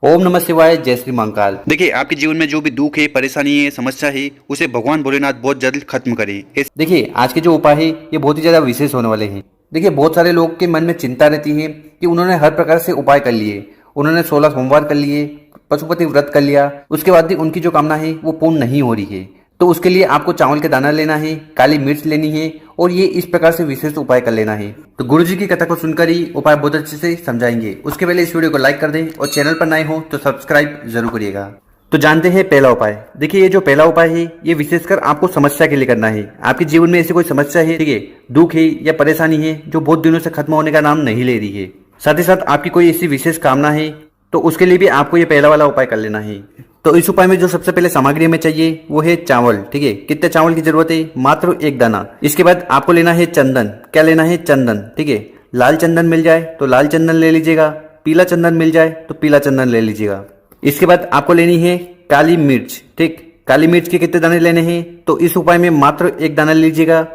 ओम नमः शिवाय, जय श्री महाकाल। देखिए, आपके जीवन में जो भी दुख है, परेशानी है, समस्या है, उसे भगवान भोलेनाथ बहुत जल्द खत्म करे। देखिए, आज के जो उपाय है ये बहुत ही ज्यादा विशेष होने वाले हैं। देखिए, बहुत सारे लोग के मन में चिंता रहती है कि उन्होंने हर प्रकार से उपाय कर लिए, उन्होंने 16 सोमवार कर लिए, पशुपति व्रत कर लिया, उसके बाद भी उनकी जो कामना है वो पूर्ण नहीं हो रही है। तो उसके लिए आपको चावल के दाना लेना है, काली मिर्च लेनी है और ये इस प्रकार से विशेष उपाय कर लेना है। तो गुरु जी की कथा को सुनकर ही उपाय बहुत अच्छे से समझाएंगे। उसके पहले इस वीडियो को लाइक कर दें और चैनल पर नए हो तो सब्सक्राइब जरूर करिएगा। तो जानते हैं पहला उपाय। देखिए, ये जो पहला उपाय है ये विशेषकर आपको समस्या के लिए करना है। आपके जीवन में ऐसी कोई समस्या है, ठीक है, दुख है या परेशानी है जो बहुत दिनों से खत्म होने का नाम नहीं ले रही है, साथ ही साथ आपकी कोई ऐसी विशेष कामना है, तो उसके लिए भी आपको ये पहला वाला उपाय कर लेना है। तो इस उपाय में जो सबसे पहले सामग्री हमें चाहिए वो है चावल। ठीक है, कितने चावल की जरूरत है? मात्र 1 दाना। इसके बाद आपको लेना है चंदन। क्या लेना है? चंदन। ठीक है, लाल चंदन मिल जाए तो लाल चंदन ले लीजिएगा, पीला चंदन मिल जाए तो पीला चंदन ले लीजिएगा। इसके बाद आपको लेनी है काली मिर्च। ठीक, काली मिर्च के कितने दाने लेने हैं? तो इस उपाय में मात्र 1 दाना लीजिएगा।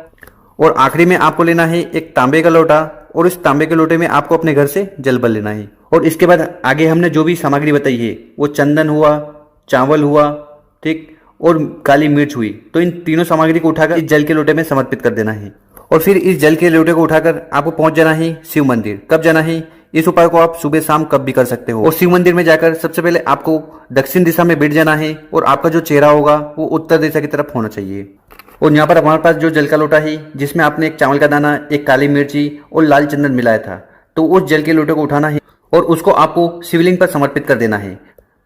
और आखिरी में आपको लेना है एक तांबे का लोटा और इस तांबे के लोटे में आपको अपने घर से जल भर लेना है। और इसके बाद आगे हमने जो भी सामग्री बताई है वो चंदन हुआ, चावल हुआ, ठीक, और काली मिर्च हुई, तो इन तीनों सामग्री को उठाकर इस जल के लोटे में समर्पित कर देना है। और फिर इस जल के लोटे को उठाकर आपको पहुंच जाना है शिव मंदिर। कब जाना है? इस उपाय को आप सुबह शाम कब भी कर सकते हो। और शिव मंदिर में जाकर सबसे पहले आपको दक्षिण दिशा में बैठ जाना है और आपका जो चेहरा होगा वो उत्तर दिशा की तरफ होना चाहिए। और यहाँ पर हमारे पास जो जल का लोटा है जिसमें आपने एक चावल का दाना, एक काली मिर्ची और लाल चंदन मिलाया था, तो उस जल के लोटे को उठाना है और उसको आपको शिवलिंग पर समर्पित कर देना है।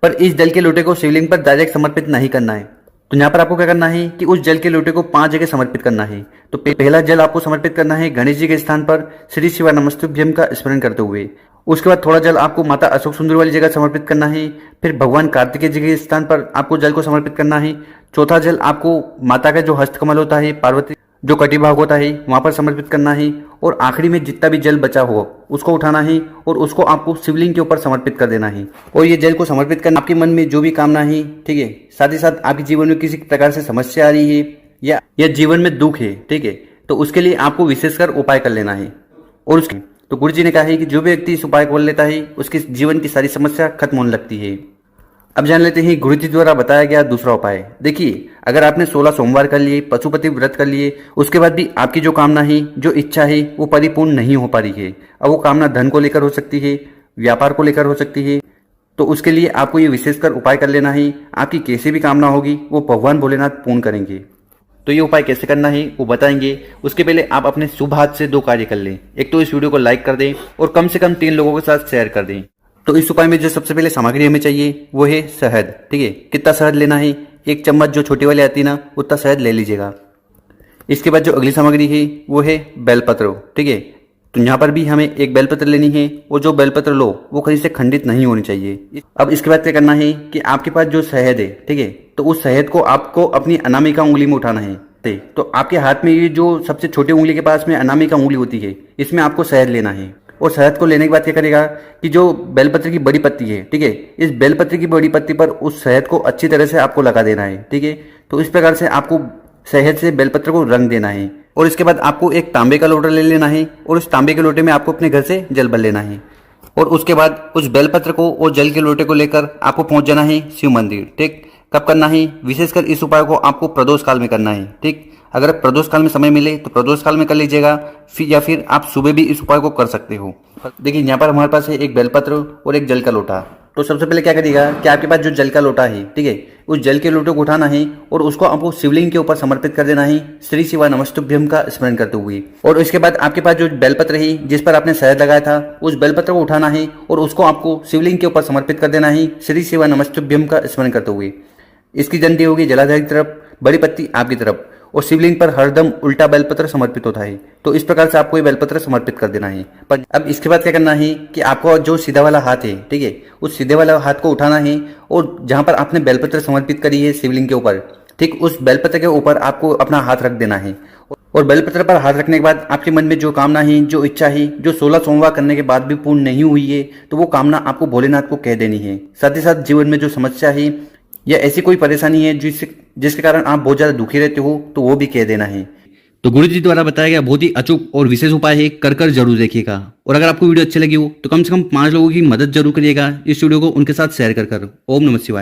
पर इस जल के लोटे को शिवलिंग पर डायरेक्ट समर्पित नहीं करना है। तो यहाँ पर आपको क्या करना है कि उस जल के लोटे को 5 जगह समर्पित करना है। तो पहला जल आपको समर्पित करना है गणेश जी के स्थान पर श्री शिवा नमस्तुभ्यम का स्मरण करते हुए। उसके बाद थोड़ा जल आपको माता अशोक सुंदर वाली जगह समर्पित करना है। फिर भगवान कार्तिकेय जी के स्थान पर आपको जल को समर्पित करना है। चौथा जल आपको माता का जो हस्तकमल होता है, पार्वती जो कटी भाग होता है, वहां पर समर्पित करना है। और आखिरी में जितना भी जल बचा हो उसको उठाना है और उसको आपको शिवलिंग के ऊपर समर्पित कर देना है। और ये जल को समर्पित करना आपके मन में जो भी कामना है, ठीक है, साथ ही साथ आपके जीवन में किसी प्रकार से समस्या आ रही है या जीवन में दुख है, ठीक है, तो उसके लिए आपको विशेषकर उपाय कर लेना है। और उसके तो गुरु जी ने कहा है कि जो भी व्यक्ति इस उपाय को कर लेता है उसके जीवन की सारी समस्या खत्म होने लगती है। अब जान लेते हैं गुरु जी द्वारा बताया गया दूसरा उपाय। देखिए, अगर आपने 16 सोमवार कर लिए, पशुपति व्रत कर लिए, उसके बाद भी आपकी जो कामना है, जो इच्छा है, वो परिपूर्ण नहीं हो पा रही है। अब वो कामना धन को लेकर हो सकती है, व्यापार को लेकर हो सकती है, तो उसके लिए आपको ये विशेषकर उपाय कर लेना है। आपकी कैसी भी कामना होगी वो भगवान भोलेनाथ पूर्ण करेंगे। तो ये उपाय कैसे करना है वो बताएंगे। उसके पहले आप अपने शुभ हाथ से 2 कार्य कर लें। एक तो इस वीडियो को लाइक कर दें और कम से कम 3 लोगों के साथ शेयर कर दें। तो इस उपाय में जो सबसे पहले सामग्री हमें चाहिए वो है शहद। ठीक है, कितना शहद लेना है? 1 चम्मच जो छोटी वाली आती है ना, उतना शहद ले लीजिएगा। इसके बाद जो अगली सामग्री है वो है बेलपत्र। ठीक है, तो यहाँ पर भी हमें एक बेलपत्र लेनी है और जो बेलपत्र लो वो कहीं से खंडित नहीं होनी चाहिए। अब इसके बाद क्या करना है कि आपके पास जो शहद है, ठीक है, तो उस शहद को आपको अपनी अनामिका उंगली में उठाना है। तो आपके हाथ में ये जो सबसे छोटी उंगली के पास में अनामिका उंगली होती है, इसमें आपको शहद लेना है। और शहद को लेने के बाद क्या करेगा कि जो बेलपत्र की बड़ी पत्ती है, ठीक है, इस बेलपत्र की बड़ी पत्ती पर उस शहद को अच्छी तरह से आपको लगा देना है। ठीक है, तो इस प्रकार से आपको शहद से बेलपत्र को रंग देना है। और इसके बाद आपको एक तांबे का लोटा ले लेना है और उस तांबे के लोटे में आपको अपने घर से जल भर लेना है। और उसके बाद उस बेलपत्र को और जल के लोटे को लेकर आपको पहुंच जाना है शिव मंदिर। ठीक, कब करना है? विशेषकर इस उपाय को आपको प्रदोष काल में करना है। ठीक, अगर प्रदोष काल में समय मिले तो प्रदोष काल में कर लीजिएगा, या फिर आप सुबह भी इस उपाय को कर सकते हो। देखिए, यहाँ पर हमारे पास है एक बेलपत्र और एक जल का लोटा। तो सबसे पहले क्या करिएगा कि आपके पास जो जल का लोटा है, ठीक है, उस जल के लोटे को उठाना है और उसको आपको शिवलिंग के ऊपर समर्पित कर देना है श्री शिवा नमस्तुभ्यम का स्मरण करते हुए। और इसके बाद आपके पास जो बेलपत्र है जिस पर आपने शहद लगाया था, उस बेलपत्र को उठाना है और उसको आपको शिवलिंग के ऊपर समर्पित कर देना है श्री शिवा नमस्तुभ्यम का स्मरण करते हुए। इसकी डंडी होगी जलाधार की तरफ, बड़ी पत्ती आपकी तरफ, और शिवलिंग पर हरदम उल्टा बेलपत्र समर्पित होता है। तो इस प्रकार से आपको ये बेलपत्र समर्पित कर देना है। पर अब इसके बाद क्या करना है कि आपको जो सीधा वाला हाथ है, ठीक है, उस सीधे वाला हाथ को उठाना है और जहां पर आपने बेलपत्र समर्पित करी है शिवलिंग के ऊपर, ठीक, उस बेलपत्र के ऊपर आपको अपना हाथ रख देना है। और बेलपत्र पर हाथ रखने के बाद आपके मन में जो कामना है, जो इच्छा है, जो 16 सोमवार करने के बाद भी पूर्ण नहीं हुई है, तो वो कामना आपको भोलेनाथ को कह देनी है। साथ ही साथ जीवन में जो समस्या है या ऐसी कोई परेशानी है जिसके कारण आप बहुत ज्यादा दुखी रहते हो, तो वो भी कह देना है। तो गुरु जी द्वारा बताया गया बहुत ही अचूक और विशेष उपाय है, कर कर जरूर देखिएगा। और अगर आपको वीडियो अच्छी लगी हो तो कम से कम 5 लोगों की मदद जरूर करिएगा इस वीडियो को उनके साथ शेयर कर। ओम नमः शिवाय।